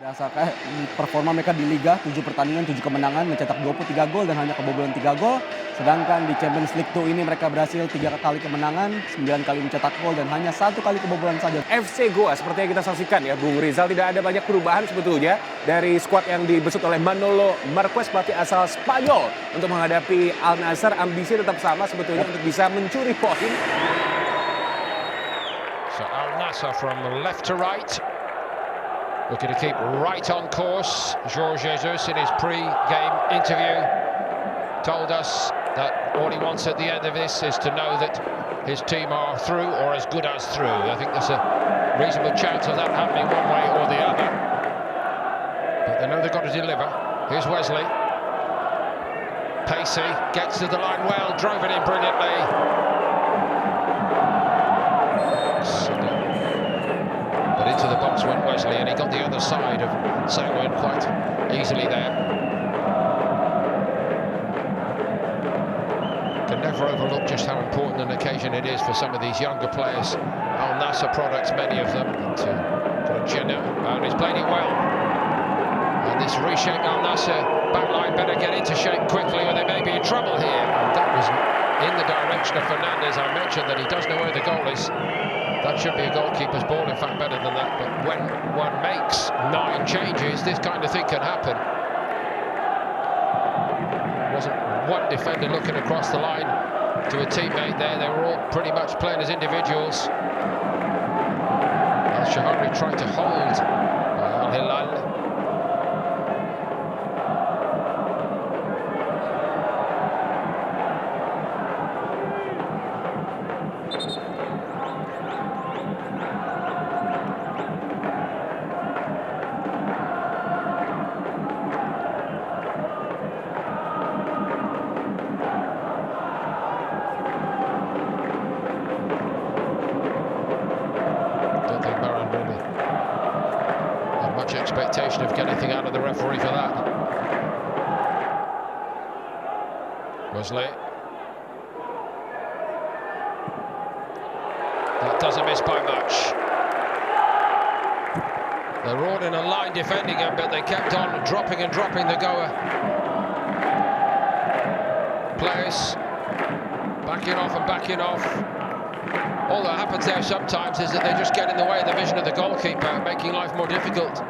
Berdasarkan performa mereka di Liga, 7 pertandingan, 7 kemenangan, mencetak 23 gol dan hanya kebobolan 3 gol. Sedangkan di Champions League 2 ini mereka berhasil 3 kali kemenangan, 9 kali mencetak gol dan hanya 1 kali kebobolan saja. FC Goa seperti yang kita saksikan ya Bung Rizal, tidak ada banyak perubahan sebetulnya dari skuad yang dibesut oleh Manolo Marquez, pelatih asal Spanyol, untuk menghadapi Al Nassr. Ambisi tetap sama sebetulnya untuk bisa mencuri poin. So Al Nassr from left to right. Looking to keep right on course. Jorge Jesus in his pre-game interview told us that all he wants at the end of this is to know that his team are through or as good as through. I think there's a reasonable chance of that happening one way or the other. But they know they've got to deliver. Here's Wesley. Pacey gets to the line well, drove it in brilliantly. But into the box went Wesley, and he got the other side of Sangwin quite easily there. Can never overlook just how important an occasion it is for some of these younger players. Al Nassr products, many of them. And he's played it well. And this reshaped Al Nassr backline better get into shape quickly, or they may be in trouble here. And that was in the direction of Fernandez. I mentioned that he does know where the goal is. That should be a goalkeeper's ball, in fact better than that, but when one makes 9 changes, this kind of thing can happen. Wasn't one defender looking across the line to a teammate there, they were all pretty much playing as individuals. Al-Shahari tried to hold Al-Hilal. Expectation of getting anything out of the referee for that. Wesley. That doesn't miss by much. They were all in a line defending him, but they kept on dropping and dropping the Goa players. Backing off and backing off. All that happens there sometimes is that they just get in the way of the vision of the goalkeeper, making life more difficult.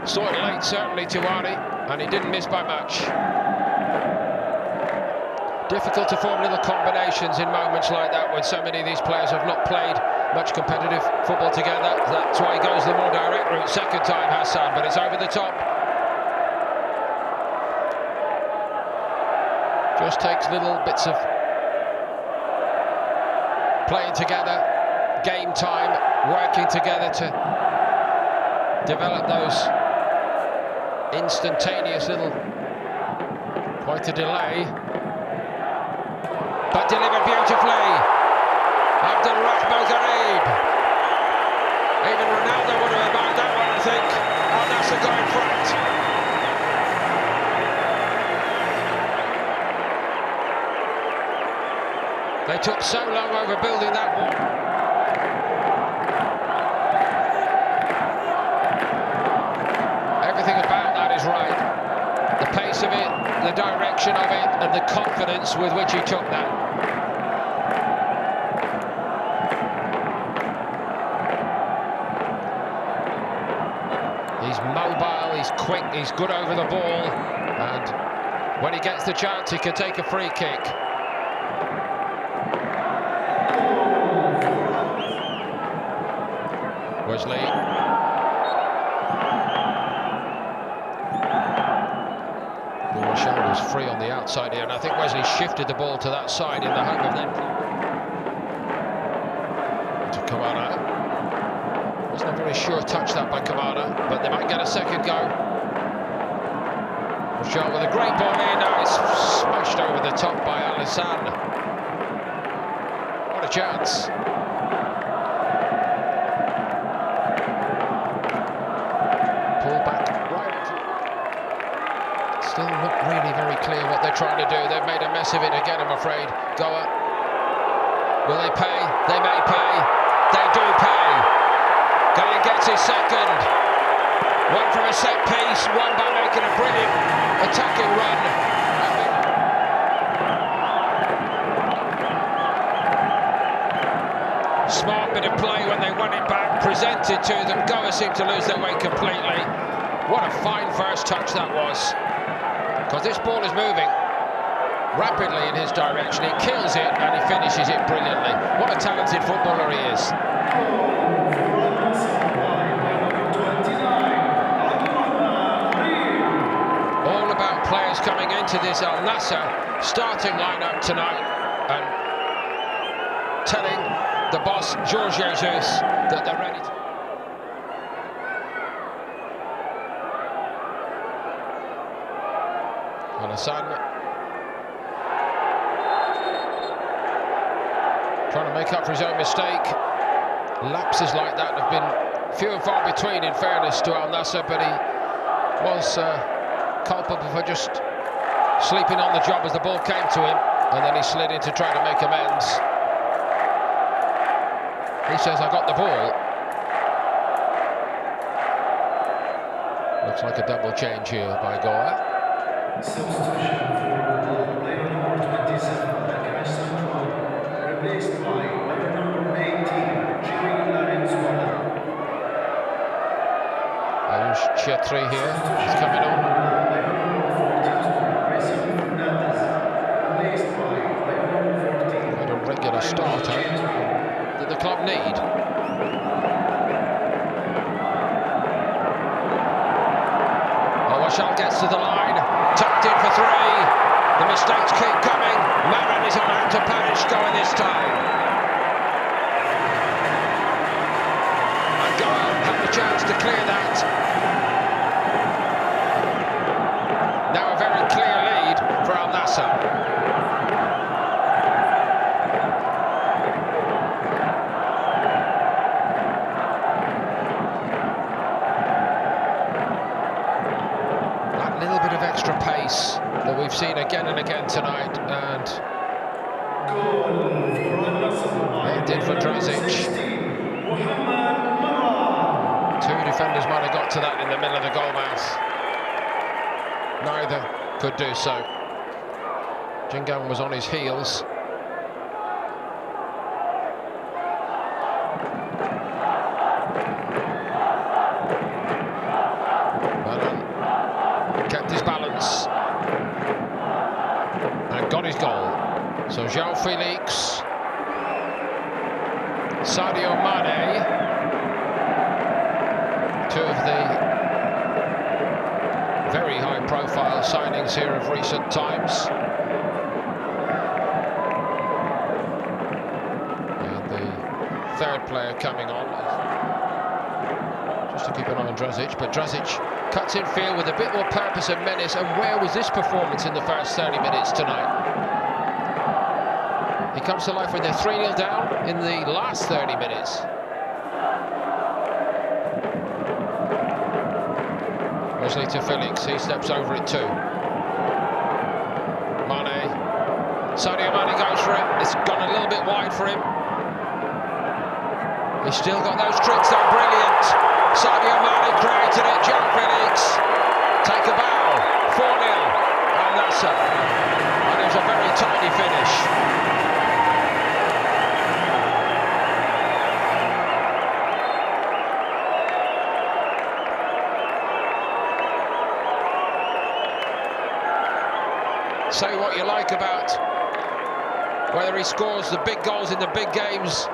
Saw it late, certainly, to Ari, and he didn't miss by much. Difficult to form little combinations in moments like that when so many of these players have not played much competitive football together. That's why he goes the more direct route second time, Hassan, but it's over the top. Just takes little bits of playing together, game time, working together to develop those instantaneous little, quite a delay, but delivered beautifully. Abdul Rahman Gharib. Even Ronaldo would have admired that one, I think. Al Nassr got in front. They took so long over building that one. Everything about that is right. The pace of it, the direction of it, and the confidence with which he took that. He's mobile, he's quick, he's good over the ball, and when he gets the chance, he can take a free kick. Wesley. Was free on the outside here, and I think Wesley shifted the ball to that side in the hope of then to Kamara. Wasn't a very sure touch that by Kamara, but they might get a second go. Rochelle with a great ball in, now it's smashed over the top by Alisson. What a chance. Pull back right. Still not really very clear what they're trying to do. They've made a mess of it again, I'm afraid. Goa. Will they pay? They may pay. They do pay. Going gets his second. One from a set piece, one by making a brilliant attacking run. Smart bit of play when they won it back, presented to them. Goa seemed to lose their way completely. What a fine first touch that was. Because this ball is moving rapidly in his direction. He kills it and he finishes it brilliantly. What a talented footballer he is. All about players coming into this Al Nassr starting lineup tonight and telling the boss, Jorge Jesus, that they're ready to... Alassane trying to make up for his own mistake. Lapses like that have been few and far between, in fairness to Al Nassr, but he was culpable for just sleeping on the job as the ball came to him, and then he slid in to try to make amends. He says, I got the ball. Looks like a double change here by Goa. Substitution for player number 27, replaced by player number 18, Chetri here, he's coming on. Quite a regular starter that the club need. Washal gets to the line, tucked in for three. The mistakes keep coming. Maran is allowed to punish going this time. And Goa have the chance to clear that. Now a very clear lead for Al Nassr. Extra pace that we've seen again and again tonight, and it did for Drazic. Two defenders might have got to that in the middle of the goal mouth. Neither could do so. Jingan was on his heels. Kept his balance and got his goal. So João Felix, Sadio Mane, two of the very high-profile signings here of recent times. And the third player coming on, just to keep an eye on Drazic, but Drazic cuts in field with a bit more purpose and menace. And where was this performance in the first 30 minutes tonight? He comes to life when they're 3-0 down in the last 30 minutes. Wesley to Felix, he steps over it too. Mane, Sadio Mane goes for it. It's gone a little bit wide for him. He's still got those tricks, they're brilliant. Sadio Mane created it, João Felix, take a bow, 4-0, Al Nassr, and it was a very tidy finish. Say what you like about whether he scores the big goals in the big games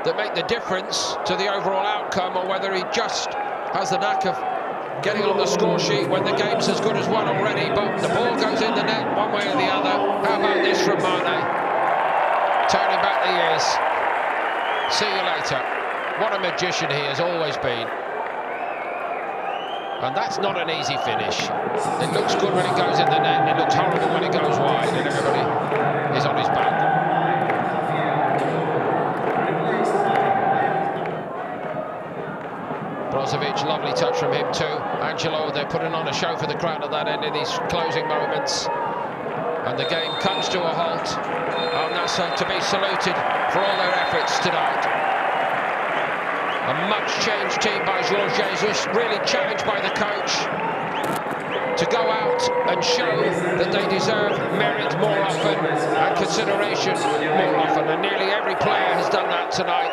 that make the difference to the overall outcome, or whether he just has the knack of getting on the score sheet when the game's as good as one already, but the ball goes in the net one way or the other. How about this from Mane? Turning back the years. See you later. What a magician he has always been. And that's not an easy finish. It looks good when it goes in the net, it looks horrible when it goes wide and everybody is on his back. Brozovic, lovely touch from him too. Angelo, they're putting on a show for the crowd at that end in these closing moments. And the game comes to a halt. Al Nassr to be saluted for all their efforts tonight. A much changed team by Jorge Jesus, really challenged by the coach to go out and show that they deserve merit more often and consideration more often, and nearly every player has done that tonight.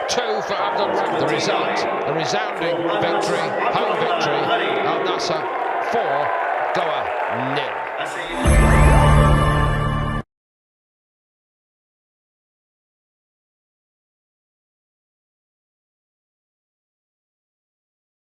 2 for Abdul Rahman. The result, a resounding victory, home victory. Al Nassr 4, Goa 0.